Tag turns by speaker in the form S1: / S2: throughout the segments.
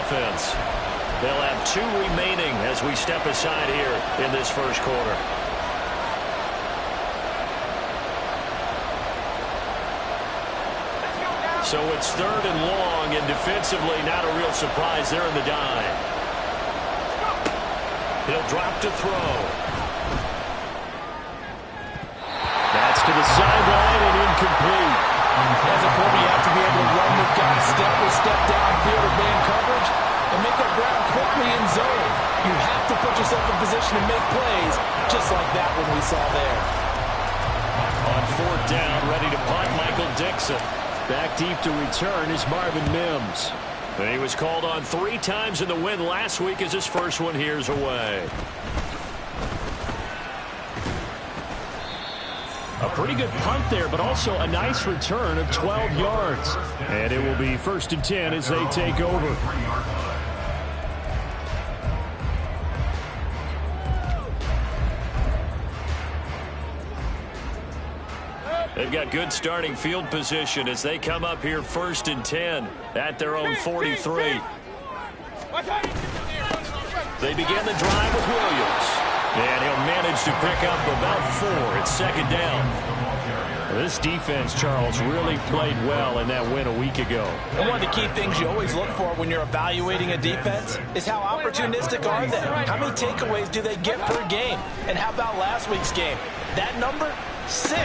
S1: offense. They'll have 2 remaining as we step aside here in this first quarter. So it's 3rd and long, and defensively not a real surprise there in the dime. He'll drop to throw. That's to the sideline and incomplete.
S2: As a quarterback, you have to be able to run with guys step for step downfield or man coverage and make up ground quickly in zone. You have to put yourself in position to make plays, just like that one we saw there.
S1: On 4th down, ready to punt, Michael Dixon. Back deep to return is Marvin Mims. And he was called on 3 times in the win last week as his first one here's away. A pretty good punt there, but also a nice return of 12 yards. And it will be 1st and 10 as they take over. They've got good starting field position as they come up here 1st and 10 at their own 43. They begin the drive with Williams. And he'll manage to pick up about 4. It's 2nd down. This defense, Charles, really played well in that win a week ago.
S2: And one of the key things you always look for when you're evaluating a defense is how opportunistic are they? How many takeaways do they get per game? And how about last week's game? That number? 6.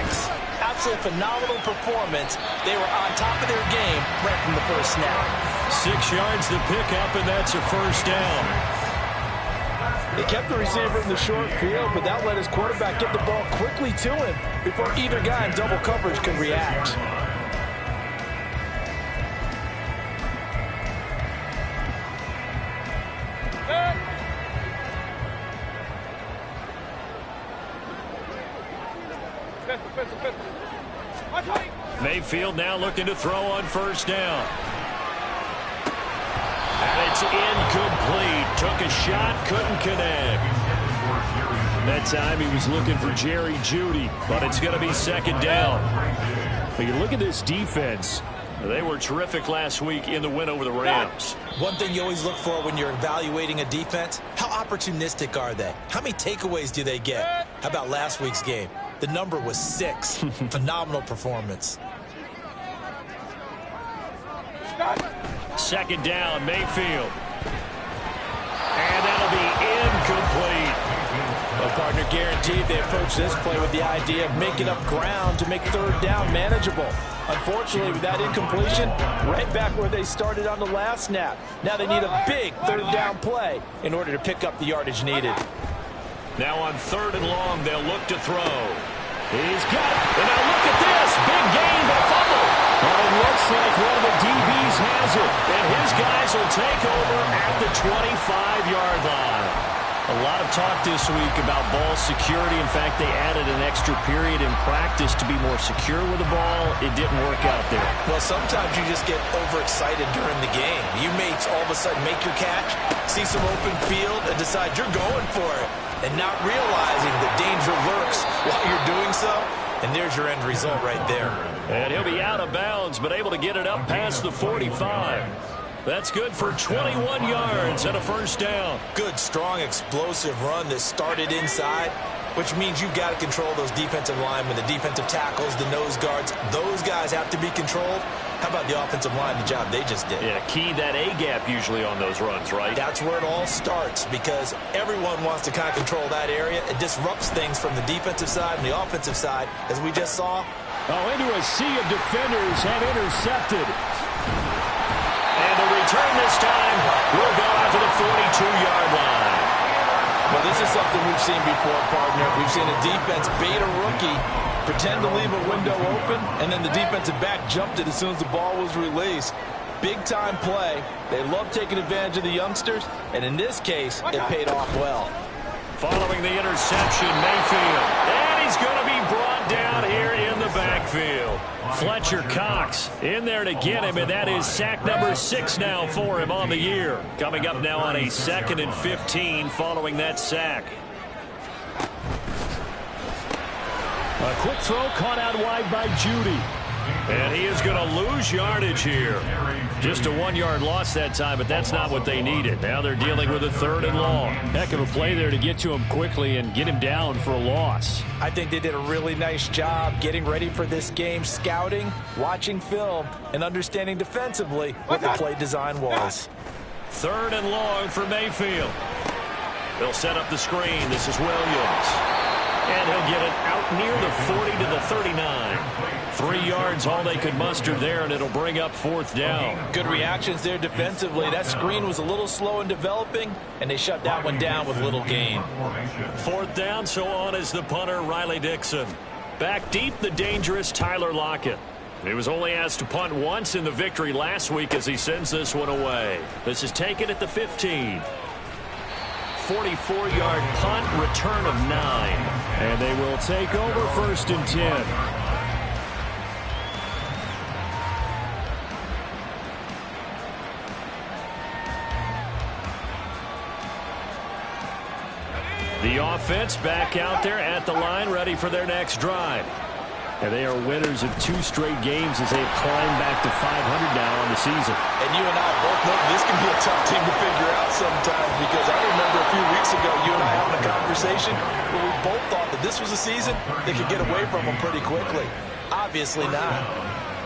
S2: Absolutely phenomenal performance. They were on top of their game right from the first snap.
S1: 6 yards to pick up, and that's a 1st down.
S2: They kept the receiver in the short field, but that let his quarterback get the ball quickly to him before either guy in double coverage could react.
S1: Mayfield now looking to throw on 1st down. And it's incomplete. Took a shot, couldn't connect. That time he was looking for Jerry Jeudy, but it's going to be 2nd down. But you look at this defense. They were terrific last week in the win over the Rams.
S2: One thing you always look for when you're evaluating a defense, how opportunistic are they? How many takeaways do they get? How about last week's game? The number was 6. Phenomenal performance.
S1: 2nd down, Mayfield. And that'll be incomplete.
S2: Well, partner, guaranteed they approach this play with the idea of making up ground to make 3rd down manageable. Unfortunately, with that incompletion, right back where they started on the last snap. Now they need a big 3rd down play in order to pick up the yardage needed.
S1: Now on 3rd and long, they'll look to throw. He's got it. And now look at this. Big gain, but fumble. But it looks like one of the DBs has it. And his guys will take over at the 25-yard line. A lot of talk this week about ball security. In fact, they added an extra period in practice to be more secure with the ball. It didn't work out there.
S2: Well, sometimes you just get overexcited during the game. You may all of a sudden make your catch, see some open field, and decide you're going for it, and not realizing the danger lurks while you're doing so. And there's your end result right there.
S1: And he'll be out of bounds, but able to get it up past the 45. That's good for 21 yards and a 1st down.
S2: Good, strong, explosive run that started inside, which means you've got to control those defensive linemen, the defensive tackles, the nose guards. Those guys have to be controlled. How about the offensive line, the job they just did?
S1: Yeah, key that A-gap usually on those runs, right?
S2: That's where it all starts because everyone wants to kind of control that area. It disrupts things from the defensive side and the offensive side, as we just saw.
S1: Oh, into a sea of defenders and intercepted. And the return this time will go out to the 42-yard line.
S2: Well, this is something we've seen before, partner. We've seen a defense bait a rookie, pretend to leave a window open, and then the defensive back jumped it as soon as the ball was released. Big-time play. They love taking advantage of the youngsters, and in this case, it paid off well.
S1: Following the interception, Mayfield. And he's going to be brought down here in the backfield. Fletcher Cox in there to get him, and that is sack number 6 now for him on the year. Coming up now on a 2nd and 15 following that sack. A quick throw caught out wide by Jeudy. And he is going to lose yardage here. Just a 1-yard loss that time, but that's not what they needed. Now they're dealing with a 3rd and long.
S3: Heck of a play there to get to him quickly and get him down for a loss.
S2: I think they did a really nice job getting ready for this game, scouting, watching film, and understanding defensively what the play design was.
S1: 3rd and long for Mayfield. They'll set up the screen. This is Williams. And he'll get it out near the 40 to the 39. 3 yards, all they could muster there, and it'll bring up 4th down.
S2: Good reactions there defensively. That screen was a little slow in developing, and they shut that one down with little gain.
S1: 4th down, so on is the punter, Riley Dixon. Back deep, the dangerous Tyler Lockett. He was only asked to punt once in the victory last week as he sends this one away. This is taken at the 15. 44-yard punt, return of 9.
S3: And they will take over 1st and 10.
S1: The offense back out there at the line, ready for their next drive.
S3: And they are winners of 2 straight games as they've climbed back to 500 now on the season.
S2: And you and I both know this can be a tough thing to figure out sometimes, because I remember a few weeks ago you and I having a conversation where we both thought that this was a season they could get away from them pretty quickly. Obviously not.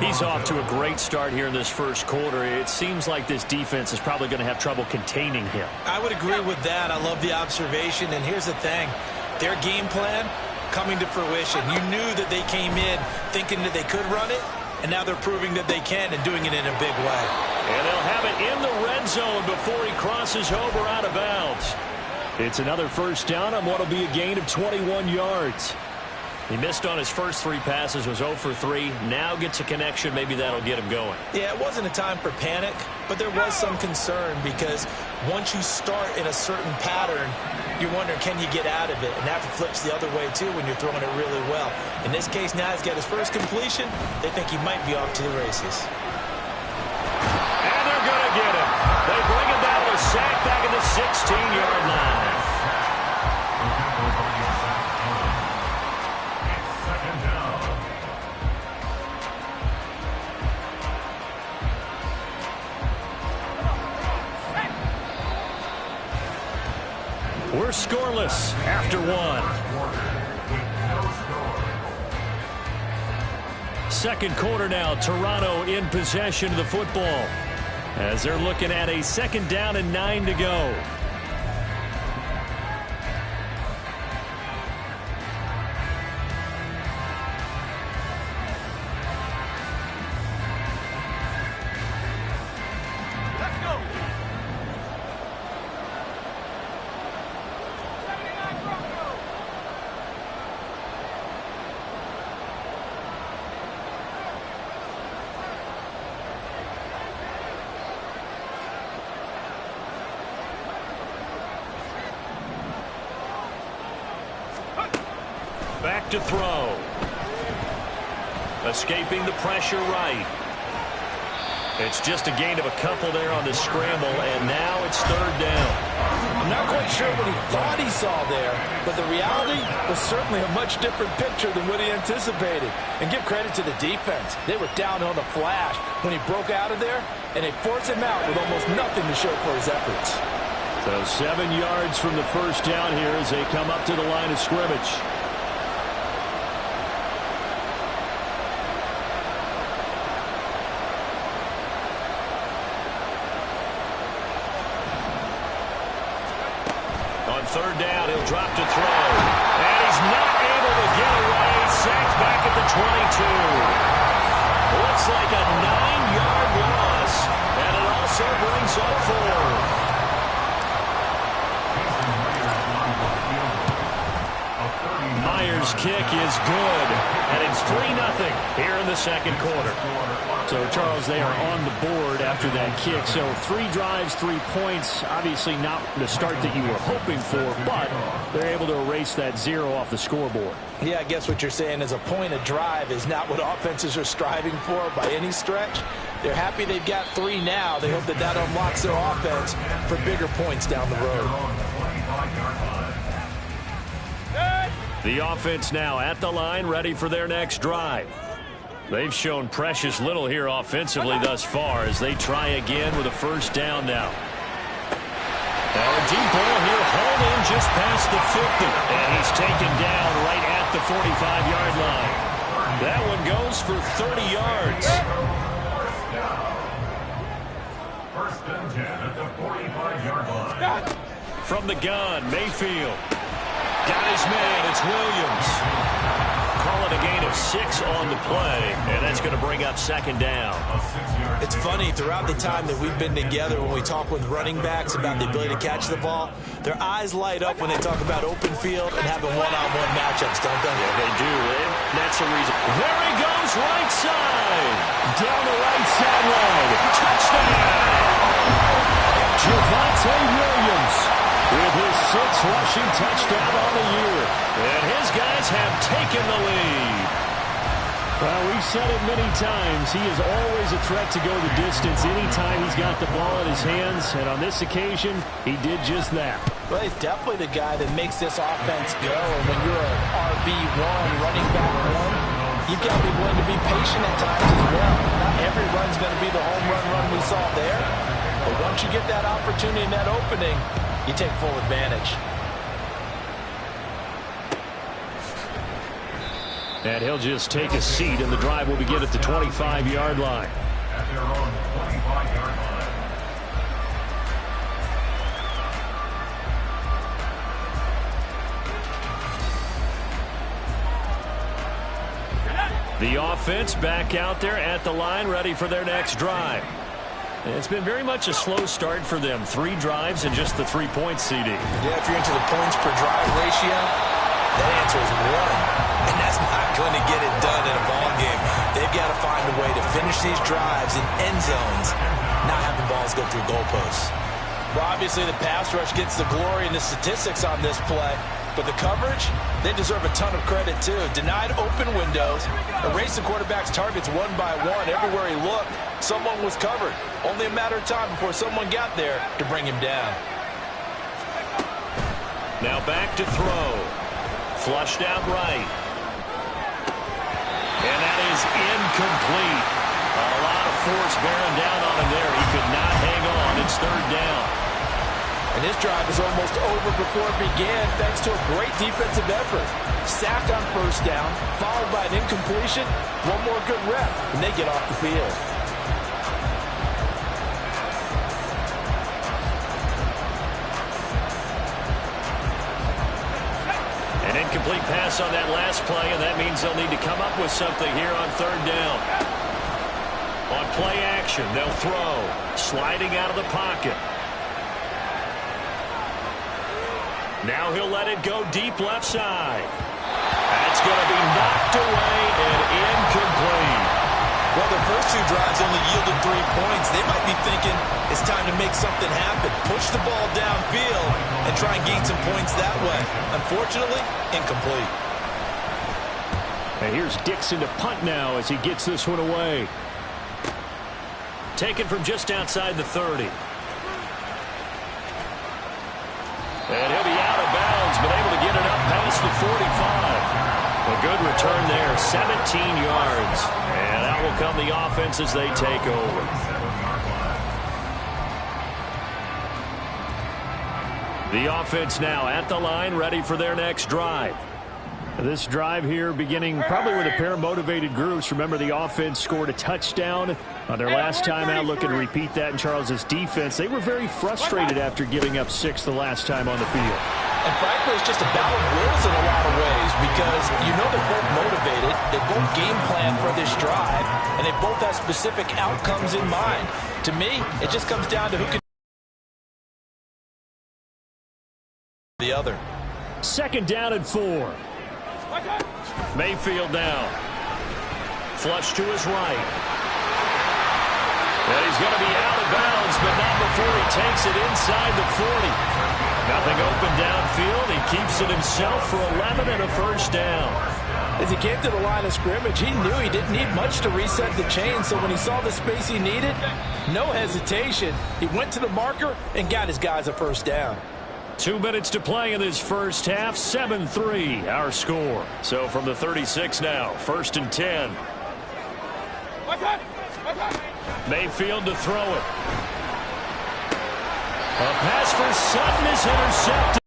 S1: He's off to a great start here in this first quarter. It seems like this defense is probably going to have trouble containing him.
S2: I would agree with that. I love the observation. And here's the thing. Their game plan coming to fruition. You knew that they came in thinking that they could run it, and now they're proving that they can and doing it in a big way.
S1: And they'll have it in the red zone before he crosses over out of bounds.
S3: It's another 1st down on what will be a gain of 21 yards.
S1: He missed on his first 3 passes, was 0 for 3. Now gets a connection. Maybe that'll get him going.
S2: Yeah, it wasn't a time for panic, but there was some concern because once you start in a certain pattern, you're wondering, can you get out of it? And that flips the other way, too, when you're throwing it really well. In this case, now he's got his first completion. They think he might be off to the races.
S1: And they're going to get him. They bring him down to a sack back at the 16-yard line. We're scoreless after 1. 2nd quarter now. Toronto in possession of the football as they're looking at a 2nd down and 9 to go. Back to throw. Escaping the pressure right. It's just a gain of a couple there on the scramble, and now it's 3rd down.
S2: I'm not quite sure what he thought he saw there, but the reality was certainly a much different picture than what he anticipated. And give credit to the defense. They were down on the flash when he broke out of there, and they forced him out with almost nothing to show for his efforts.
S3: So 7 yards from the 1st down here as they come up to the line of scrimmage.
S1: On 3rd down, he'll drop to throw. And he's not able to get away. Sacked back at the 22. Looks like a 9-yard loss. And it also brings up 4. Myers' kick is good. And it's 3-0 here in the 2nd quarter.
S3: So, Charles, they are on the board after that kick. So 3 drives, 3 points. Obviously not the start that you were hoping for, but they're able to erase that 0 off the scoreboard.
S2: Yeah, I guess what you're saying is a point of drive is not what offenses are striving for by any stretch. They're happy they've got 3 now. They hope that that unlocks their offense for bigger points down the road.
S1: The offense now at the line, ready for their next drive.
S3: They've shown precious little here offensively thus far as they try again with a first down now. Now a deep ball here, hauled in just past the 50. And he's taken down right at the 45-yard line. That one goes for 30 yards.
S4: First and 10 at the 45-yard line.
S3: From the gun, Mayfield. Got his man, it's Williams. Call it a gain of 6 on the play, and that's going to bring up second down.
S2: It's funny, throughout the time that we've been together, when we talk with running backs about the ability to catch the ball, their eyes light up when they talk about open field and having one-on-one matchups, don't they?
S3: Yeah, they do. That's the reason. There he goes, right side. Down the right sideline. Touchdown. Javonte Williams with his 6th rushing touchdown on the year. And his guys have taken the lead. Well, we've said it many times. He is always a threat to go the distance anytime he's got the ball in his hands. And on this occasion, he did just that.
S2: Well, he's definitely the guy that makes this offense go. And when you're an RB1, running back one, you've got to be willing to be patient at times as well. Not every run's going to be the home run we saw there. But once you get that opportunity and that opening, you take full advantage.
S3: And he'll just take a seat, and the drive will begin at the 25-yard line.
S4: At their own 25-yard line.
S3: The offense back out there at the line, ready for their next drive. It's been very much a slow start for them. 3 drives and just the 3-point CD.
S2: Yeah, if you're into the points per drive ratio, that answer is 1. And that's not going to get it done in a ball game. They've got to find a way to finish these drives in end zones, not have the balls go through goalposts. Well, obviously the pass rush gets the glory and the statistics on this play, but the coverage, they deserve a ton of credit too. Denied open windows, erased the quarterback's targets one by one. Everywhere he looked, someone was covered. Only a matter of time before someone got there to bring him down.
S3: Now back to throw. Flushed out right. And that is incomplete. A lot of force bearing down on him there. He could not hang on. It's 3rd down.
S2: And his drive is almost over before it began thanks to a great defensive effort. Sacked on first down, followed by an incompletion. One more good rep, and they get off the field.
S3: An incomplete pass on that last play, and that means they'll need to come up with something here on 3rd down. On play action, they'll throw. Sliding out of the pocket. Now he'll let it go deep left side. That's going to be knocked away and incomplete.
S2: Well, the first 2 drives only yielded 3 points. They might be thinking it's time to make something happen. Push the ball downfield and try and gain some points that way. Unfortunately, incomplete.
S3: And here's Dixon to punt now as he gets this one away. Taken from just outside the 30. And he'll be out of bounds, but able to get it up past the 45. A good return there, 17 yards. And out will come the offense as they take over. The offense now at the line, ready for their next drive. This drive here beginning probably with a pair of motivated groups. Remember, the offense scored a touchdown on their last time out. Looking to repeat that in Charles's defense. They were very frustrated after giving up 6 the last time on the field.
S2: And frankly, it's just a battle of wills in a lot of ways because you know they're both motivated. They both game plan for this drive, and they both have specific outcomes in mind. To me, it just comes down to who can the other.
S3: 2nd down and 4. Mayfield now. Flush to his right. And he's going to be out of bounds, but not before he takes it inside the 40. Nothing open downfield. He keeps it himself for 11 and a first down.
S2: As he came to the line of scrimmage, he knew he didn't need much to reset the chain, so when he saw the space he needed, no hesitation. He went to the marker and got his guys a first down.
S3: 2 minutes to play in this first half. 7-3 our score. So from the 36 now, 1st and 10. Mayfield to throw it. A pass for Sutton is intercepted.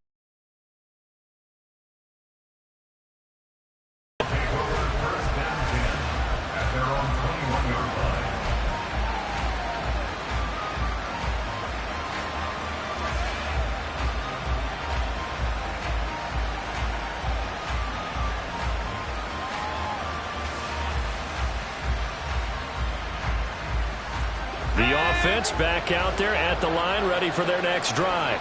S3: The offense back out there at the line, ready for their next drive.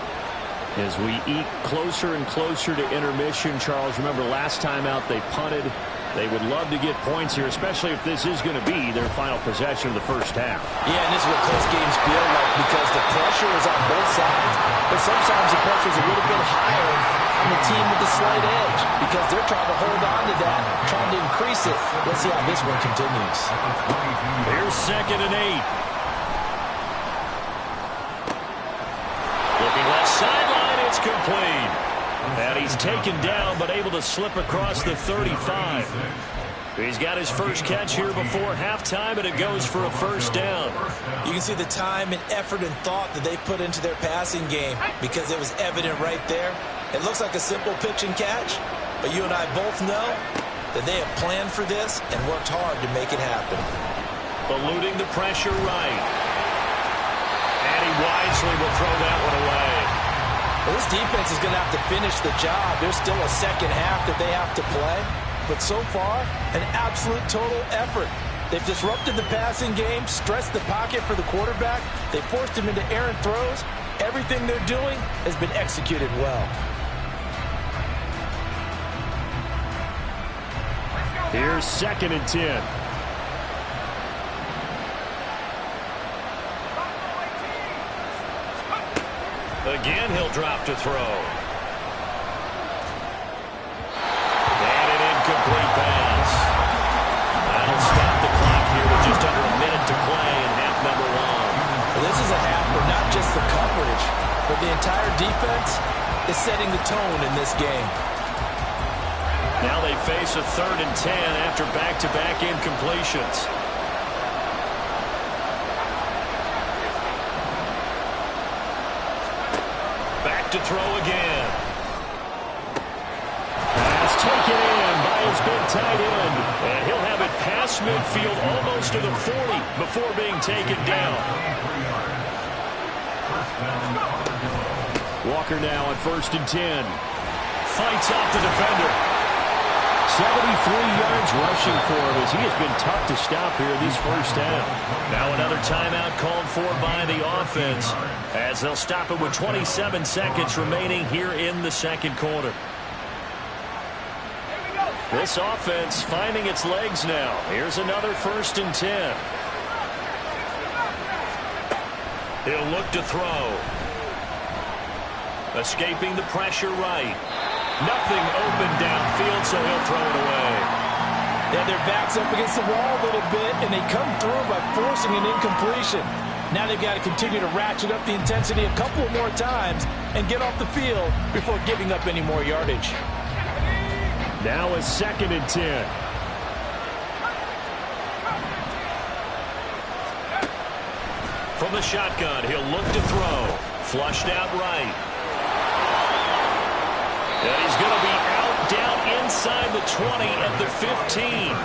S3: As we eke closer and closer to intermission, Charles, remember last time out they punted. They would love to get points here, especially if this is going to be their final possession of the first half.
S2: Yeah, and this is what close games feel like because the pressure is on both sides, but sometimes the pressure is a little bit higher on the team with the slight edge because they're trying to hold on to that, trying to increase it. Let's see how this one continues.
S3: Here's 2nd and 8. Looking left sideline, it's complete. And he's taken down, but able to slip across the 35. He's got his first catch here before halftime, and it goes for a first down.
S2: You can see the time and effort and thought that they put into their passing game because it was evident right there. It looks like a simple pitch and catch, but you and I both know that they have planned for this and worked hard to make it happen.
S3: Eluding the pressure right. And he wisely will throw that one away.
S2: Well, this defense is going to have to finish the job. There's still a second half that they have to play. But so far, an absolute total effort. They've disrupted the passing game, stressed the pocket for the quarterback. They forced him into errant throws. Everything they're doing has been executed well.
S3: Here's 2nd and 10. Again, he'll drop to throw. And an incomplete pass. That'll stop the clock here with just under a minute to play in half number 1.
S2: Well, this is a half where not just the coverage, but the entire defense is setting the tone in this game.
S3: Now they face a 3rd and 10 after back-to-back incompletions. To throw again. Pass taken in by his big tight end. And he'll have it past midfield almost to the 40 before being taken down. Walker now on 1st and 10. Fights off the defender. 73 yards rushing for him as he has been tough to stop here in this first half. Now another timeout called for by the offense as they'll stop it with 27 seconds remaining here in the second quarter. This offense finding its legs now. Here's another 1st and 10. He'll look to throw. Escaping the pressure right. Nothing open downfield, so he'll throw it away.
S2: Yeah, their back's up against the wall a little bit, and they come through by forcing an incompletion. Now they've got to continue to ratchet up the intensity a couple more times and get off the field before giving up any more yardage.
S3: Now a 2nd and 10. From the shotgun, he'll look to throw. Flushed out right. And he's going to be out down inside the 20 at the 15.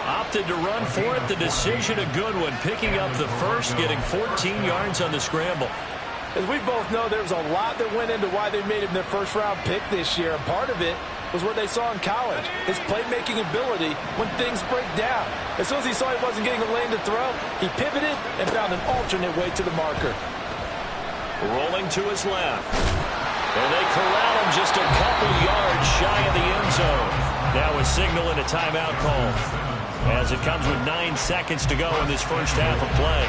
S3: Opted to run for it. The decision a good one. Picking up the first, getting 14 yards on the scramble.
S2: As we both know, there's a lot that went into why they made him their first-round pick this year. And part of it was what they saw in college, his playmaking ability when things break down. As soon as he saw he wasn't getting a lane to throw, he pivoted and found an alternate way to the marker.
S3: Rolling to his left. And they corral him just a couple yards shy of the end zone. Now a signal and a timeout call as it comes with 9 seconds to go in this first half of play.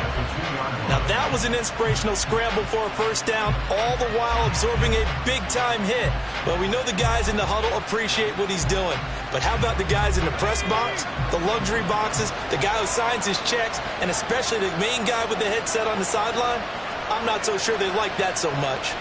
S2: Now that was an inspirational scramble for a first down, all the while absorbing a big-time hit. Well, we know the guys in the huddle appreciate what he's doing. But how about the guys in the press box, the luxury boxes, the guy who signs his checks, and especially the main guy with the headset on the sideline? I'm not so sure they like that so much.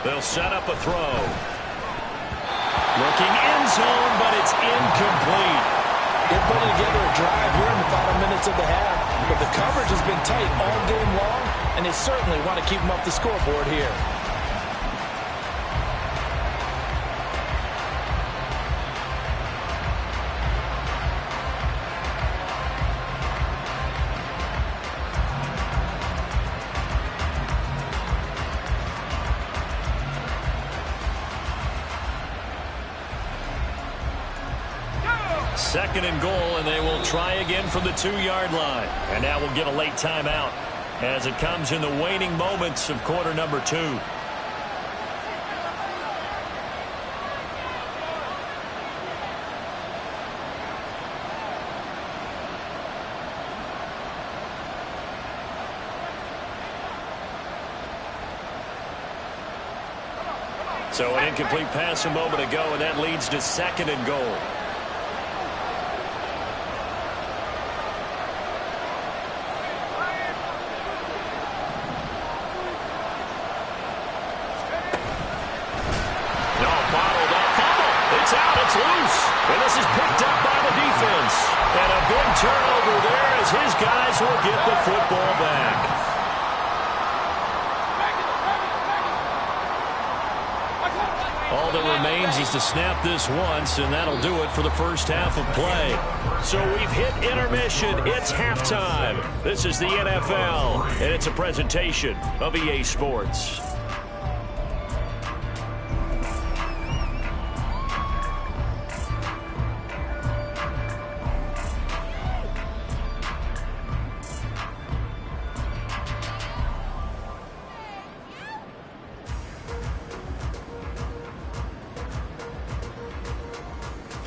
S1: They'll set up a throw. Looking end zone, but it's incomplete.
S2: They're putting together a drive here in the final minutes of the half, but the coverage has been tight all game long, and they certainly want to keep them up the scoreboard here.
S1: Second and goal, and they will try again from the 2-yard line. And now we'll get a late timeout as it comes in the waning moments of quarter number 2. So an incomplete pass a moment ago, and that leads to second and goal.
S3: And this is picked up by the defense. And a big turnover there as his guys will get the football back. All that remains is to snap this once, and that'll do it for the first half of play. So we've hit intermission. It's halftime. This is the NFL, and it's a presentation of EA Sports.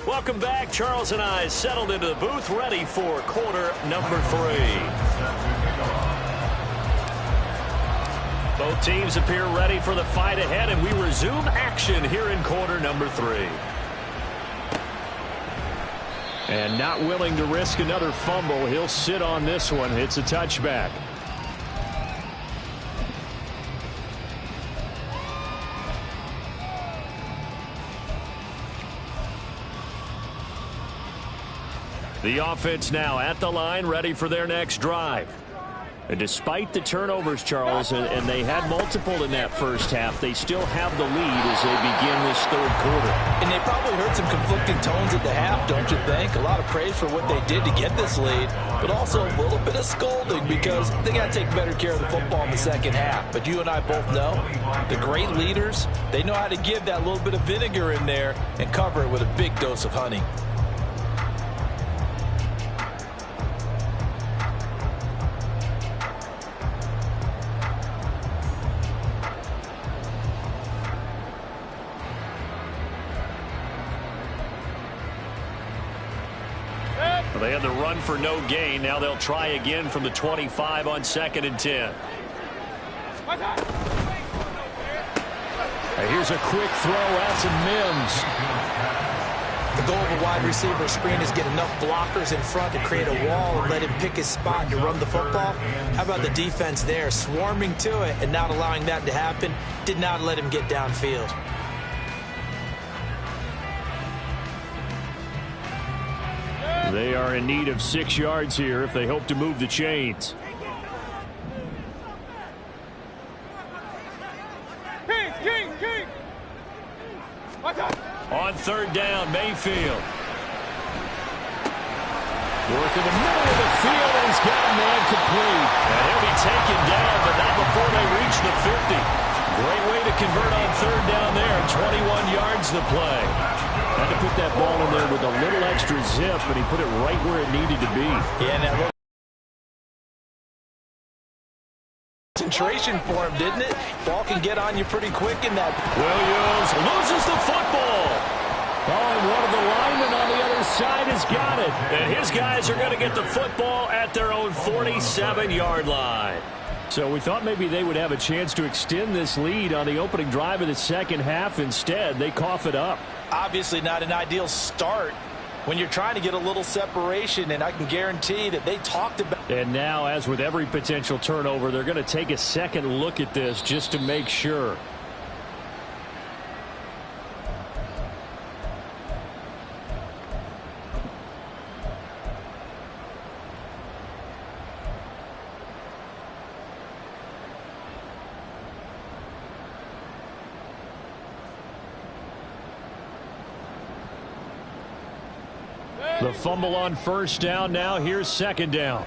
S3: Welcome back. Charles and I settled into the booth, ready for quarter number 3. Both teams appear ready for the fight ahead, and we resume action here in quarter number 3. And not willing to risk another fumble, he'll sit on this one. It's a touchback. The offense now at the line, ready for their next drive. And despite the turnovers, Charles, and they had multiple in that first half, they still have the lead as they begin this third quarter.
S2: And they probably heard some conflicting tones at the half, don't you think? A lot of praise for what they did to get this lead, but also a little bit of scolding because they got to take better care of the football in the second half. But you and I both know the great leaders, they know how to give that little bit of vinegar in there and cover it with a big dose of honey.
S3: They had the run for no gain. Now they'll try again from the 25 on 2nd and 10. Here's a quick throw out to Mims.
S2: The goal of a wide receiver screen is get enough blockers in front to create a wall and let him pick his spot to run the football. How about the defense there, swarming to it and not allowing that to happen? Did not let him get downfield.
S3: They are in need of 6 yards here if they hope to move the chains. On 3rd down, Mayfield. Working the middle of the field, and he's got a man complete. And he'll be taken down, but not before they reach the 50. Great way to convert on 3rd down there. 21 yards to play. Had to put that ball in there with a little extra zip, and he put it right where it needed to be.
S2: Yeah, and that little concentration for him, didn't it? Ball can get on you pretty quick in that.
S3: Williams loses the football. Oh, and one of the linemen on the other side has got it. And his guys are going to get the football at their own 47-yard line. So we thought maybe they would have a chance to extend this lead on the opening drive of the second half. Instead, they cough it up.
S2: Obviously not an ideal start when you're trying to get a little separation, and I can guarantee that they talked about.
S3: And now, as with every potential turnover, they're going to take a second look at this just to make sure. The fumble on first down. Now here's second down.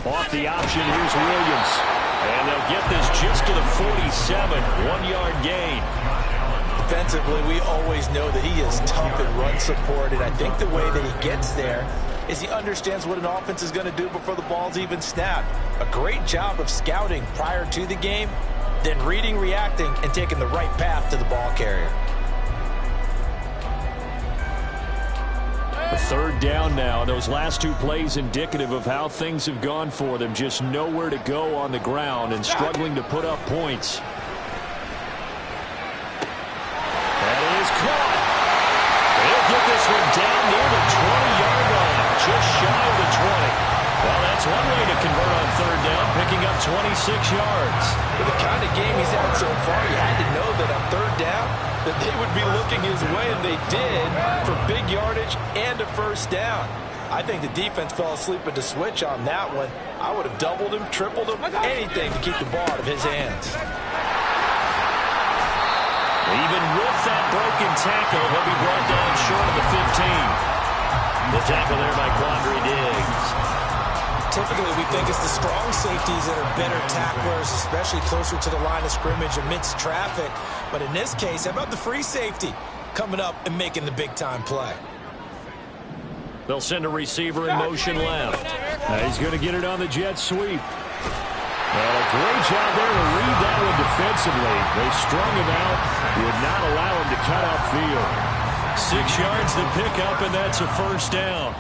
S3: Off the option, here's Williams. And they'll get this just to the 47. 1-yard gain.
S2: Defensively, we always know that he is tough in run support, and I think the way that he gets there is he understands what an offense is going to do before the ball's even snapped. A great job of scouting prior to the game, then reading, reacting, and taking the right path to the ball carrier.
S3: Third down now. Those last two plays indicative of how things have gone for them. Just nowhere to go on the ground and struggling to put up points. That is caught. They'll get this one down near the 20-yard line, just shy of the 20. Well, that's one way to convert on third down, picking up 26 yards.
S2: With the kind of game he's had so far, you had to know that on third down that they would be looking his way, and they did, for big yardage and a first down. I think the defense fell asleep at the switch on that one. I would have doubled him, tripled him, anything to keep the ball out of his hands.
S3: Even with that broken tackle, he'll be brought down short of the 15. The tackle there by Quandre Diggs.
S2: Typically, we think it's the strong safeties that are better tacklers, especially closer to the line of scrimmage amidst traffic. But in this case, how about the free safety coming up and making the big-time play?
S3: They'll send a receiver in motion left. Now he's going to get it on the jet sweep. And a great job there to read that one defensively. They strung him out, would not allow him to cut upfield. 6 yards to pick up, and that's a first down.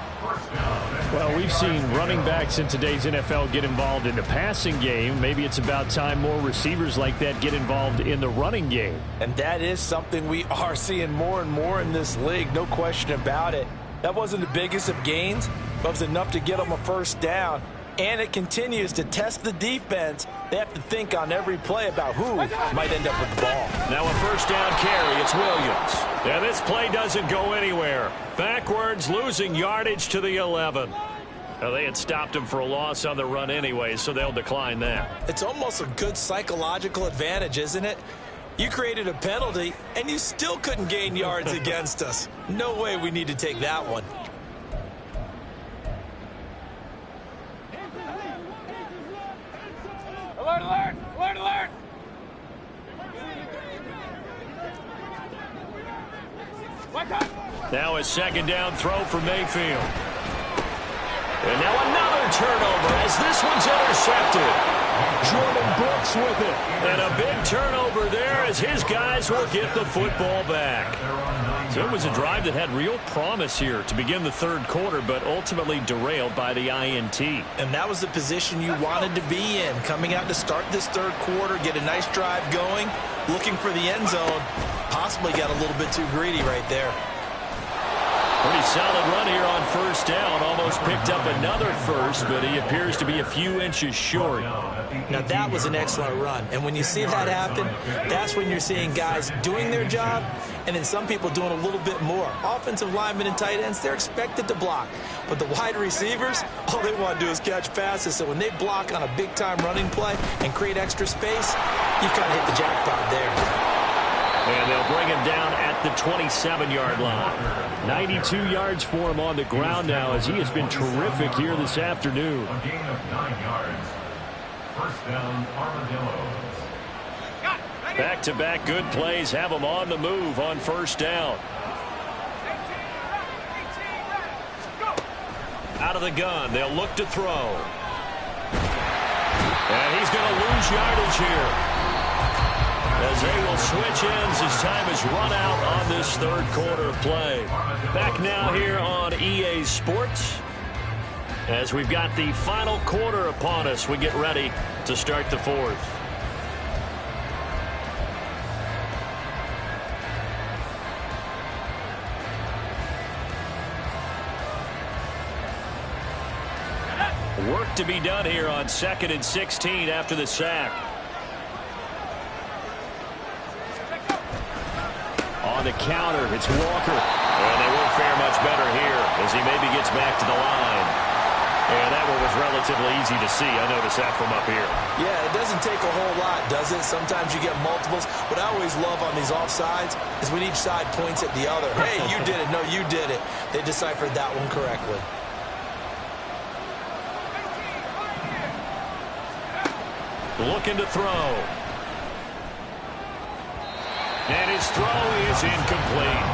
S3: Well, we've seen running backs in today's NFL get involved in the passing game. Maybe it's about time more receivers like that get involved in the running game.
S2: And that is something we are seeing more and more in this league, no question about it. That wasn't the biggest of gains, but it was enough to get them a first down. And it continues to test the defense. They have to think on every play about who might end up with the ball.
S3: Now a first down carry. It's Williams. And this play doesn't go anywhere. Backwards, losing yardage to the 11. Now, they had stopped him for a loss on the run anyway, so they'll decline that.
S2: It's almost a good psychological advantage, isn't it? You created a penalty, and you still couldn't gain yards against us. No way we need to take that one.
S5: Alert, alert! Alert, alert!
S3: Now a second down throw for Mayfield. And now another turnover as this one's intercepted. Jordan Brooks with it. And a big turnover there as his guys will get the football back. So it was a drive that had real promise here to begin the third quarter, but ultimately derailed by the INT.
S2: And that was the position you wanted to be in. Coming out to start this third quarter, get a nice drive going, looking for the end zone. Possibly got a little bit too greedy right there.
S3: Pretty solid run here on first down. Almost picked up another first, but he appears to be a few inches short.
S2: Now, that was an excellent run. And when you see that happen, that's when you're seeing guys doing their job and then some people doing a little bit more. Offensive linemen and tight ends, they're expected to block. But the wide receivers, all they want to do is catch passes. So when they block on a big-time running play and create extra space, you've kind of hit the jackpot there.
S3: And they'll bring him down at the 27-yard line. 92 yards for him on the ground now as he has been terrific here this afternoon.
S4: A gain of 9 yards. First down, Armadillos.
S3: Back-to-back good plays have him on the move on first down. Out of the gun, they'll look to throw. And he's going to lose yardage here, as they will switch ends as time is run out on this third quarter of play. Back now here on EA Sports, as we've got the final quarter upon us. We get ready to start the fourth. Work to be done here on 2nd and 16 after the sack. On the counter, it's Walker. And they won't fare much better here as he maybe gets back to the line.
S1: And that one was relatively easy to see. I noticed that from up here.
S2: Yeah, it doesn't take a whole lot, does it? Sometimes you get multiples. What I always love on these offsides is when each side points at the other. Hey, you did it. No, you did it. They deciphered that one correctly.
S1: Looking to throw. And his throw is incomplete.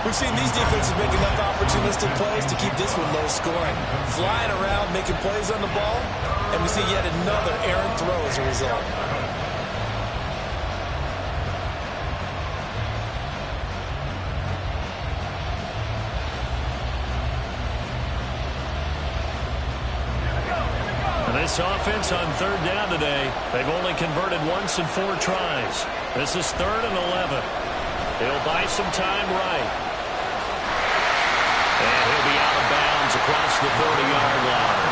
S2: We've seen these defenses make enough opportunistic plays to keep this one low scoring. Flying around, making plays on the ball, and we see yet another errant throw as a result.
S1: This offense on third down today, they've only converted once in 4 tries. This is 3rd and 11. He'll buy some time right. And he'll be out of bounds across the 30-yard line.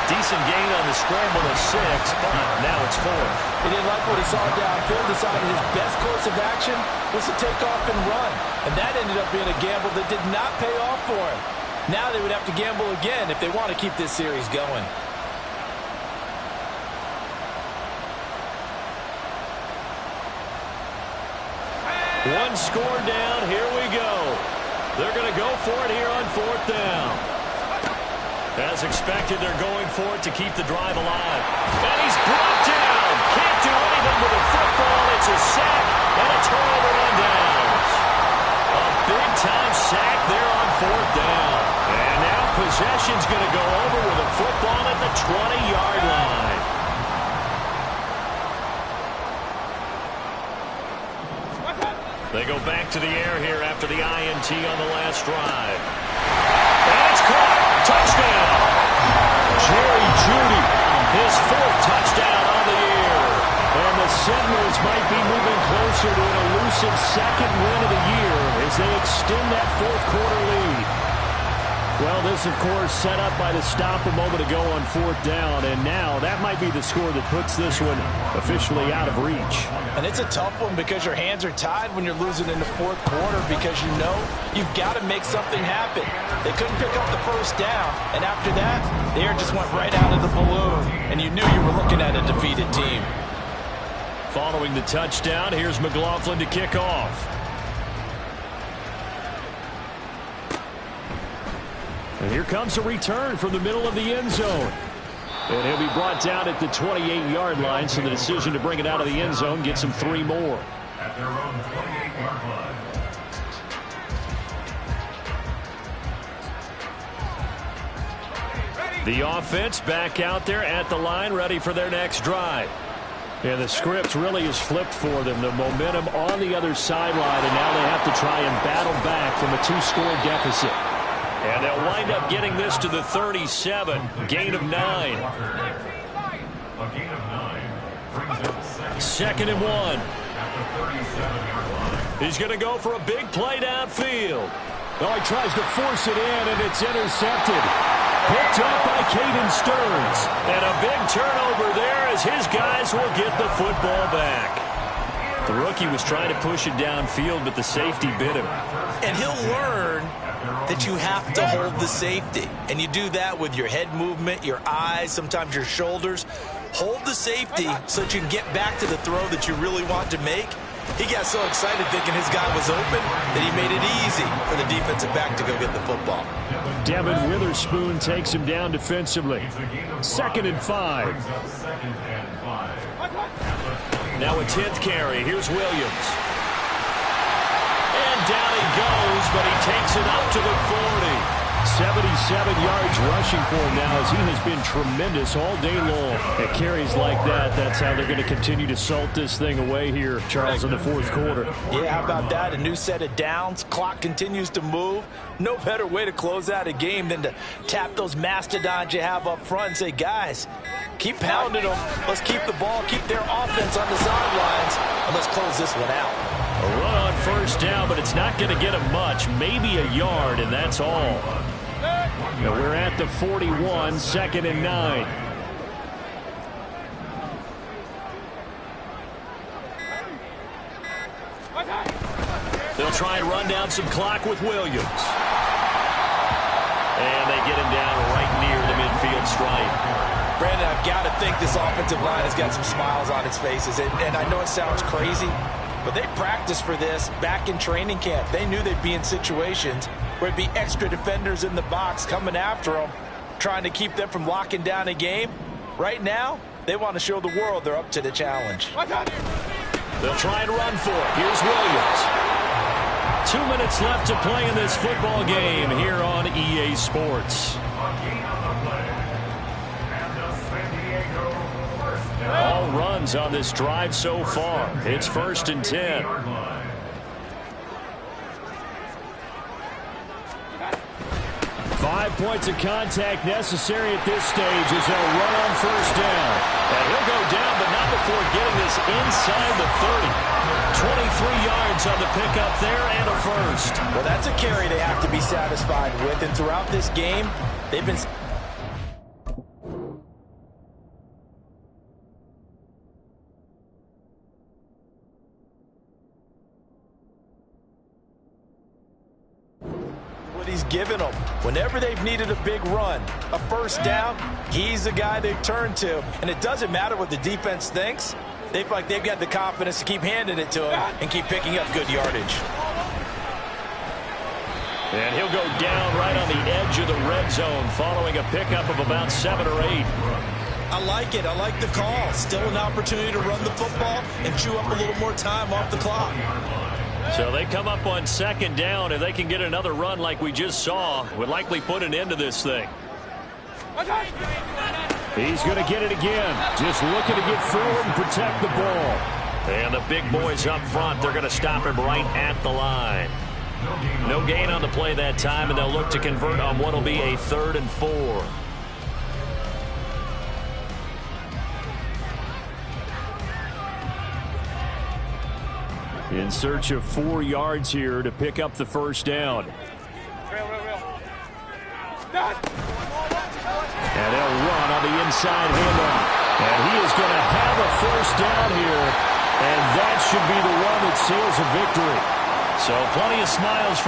S1: Decent gain on the scramble of 6, but now it's 4th.
S2: He didn't like what he saw downfield, decided his best course of action was to take off and run. And that ended up being a gamble that did not pay off for him. Now they would have to gamble again if they want to keep this series going.
S1: One score down, here we go. They're going to go for it here on 4th down. As expected, they're going for it to keep the drive alive. And he's brought down. Can't do anything with the football. It's a sack and a turnover on downs. A big-time sack there on 4th down. And now possession's going to go over with a football at the 20-yard line. They go back to the air here after the INT on the last drive. And it's caught. Touchdown. Jerry Jeudy, his 4th touchdown on the year. And the Sentinels might be moving closer to an elusive 2nd win of the year as they extend that 4th quarter lead.
S3: Well, this, of course, set up by the stop a moment ago on 4th down, and now that might be the score that puts this one officially out of reach.
S2: And it's a tough one because your hands are tied when you're losing in the 4th quarter because you know you've got to make something happen. They couldn't pick up the 1st down, and after that, the air just went right out of the balloon, and you knew you were looking at a defeated team.
S1: Following the touchdown, here's McLaughlin to kick off.
S3: And here comes a return from the middle of the end zone. And he'll be brought down at the 28-yard line, so the decision to bring it out of the end zone gets him 3 more.
S4: At their own 28-yard line.
S1: The offense back out there at the line, ready for their next drive.
S3: Yeah, the script really is flipped for them. The momentum on the other sideline, and now they have to try and battle back from a 2-score deficit.
S1: And they'll wind up getting this to the 37. Gain of 9.
S4: A gain of 9 brings up
S1: 2nd and 1.
S4: at the 37-yard line.
S1: He's going to go for a big play downfield.
S3: Oh, he tries to force it in, and it's intercepted. Picked up by Caden Stearns.
S1: And a big turnover there as his guys will get the football back. The rookie was trying to push it downfield, but the safety bit him.
S2: And he'll learn that you have to hold the safety. And you do that with your head movement, your eyes, sometimes your shoulders. Hold the safety so that you can get back to the throw that you really want to make. He got so excited thinking his guy was open that he made it easy for the defensive back to go get the football.
S3: Devin Witherspoon takes him down defensively. 2nd and 5.
S1: Now a 10th carry. Here's Williams. And down he goes, but he takes it up to the 40.
S3: 77 yards rushing for him now as he has been tremendous all day long. At carries like that, that's how they're going to continue to salt this thing away here, Charles, in the 4th quarter.
S2: Yeah, how about that? A new set of downs. Clock continues to move. No better way to close out a game than to tap those mastodons you have up front and say, guys, keep pounding them. Let's keep the ball, keep their offense on the sidelines, and let's close this one out.
S1: A run on 1st down, but it's not going to get him much. Maybe a yard, and that's all.
S3: Now we're at the 41, 2nd and 9.
S1: They'll try and run down some clock with Williams. And they get him down right near the midfield red stripe.
S2: Brandon, I've got to think this offensive line has got some smiles on its faces. And I know it sounds crazy, but they practiced for this back in training camp. They knew they'd be in situations where it'd be extra defenders in the box coming after them, trying to keep them from locking down a game. Right now, they want to show the world they're up to the challenge.
S1: They'll try and run for it. Here's Williams. 2 minutes left to play in this football game here on EA Sports. All runs on this drive so far. It's 1st and 10.
S3: Five points of contact necessary at this stage as they'll run on 1st down.
S1: And he'll go down, but not before getting this inside the 30. 23 yards on the pickup there and a first.
S2: Well, that's a carry they have to be satisfied with. And throughout this game, they've been... he's given them. Whenever they've needed a big run, a 1st down, he's the guy they've turned to. And it doesn't matter what the defense thinks. They feel like they've got the confidence to keep handing it to him and keep picking up good yardage.
S1: And he'll go down right on the edge of the red zone following a pickup of about 7 or 8.
S2: I like it. I like the call. Still an opportunity to run the football and chew up a little more time off the clock.
S1: So they come up on 2nd down. If they can get another run like we just saw, would likely put an end to this thing.
S3: He's going to get it again. Just looking to get forward and protect the ball.
S1: And the big boys up front, they're going to stop him right at the line. No gain on the play that time, and they'll look to convert on what will be a 3rd and 4.
S3: In search of 4 yards here to pick up the 1st down. And they'll run on the inside handoff. And he is going to have a 1st down here. And that should be the one that seals a victory.
S1: So plenty of smiles for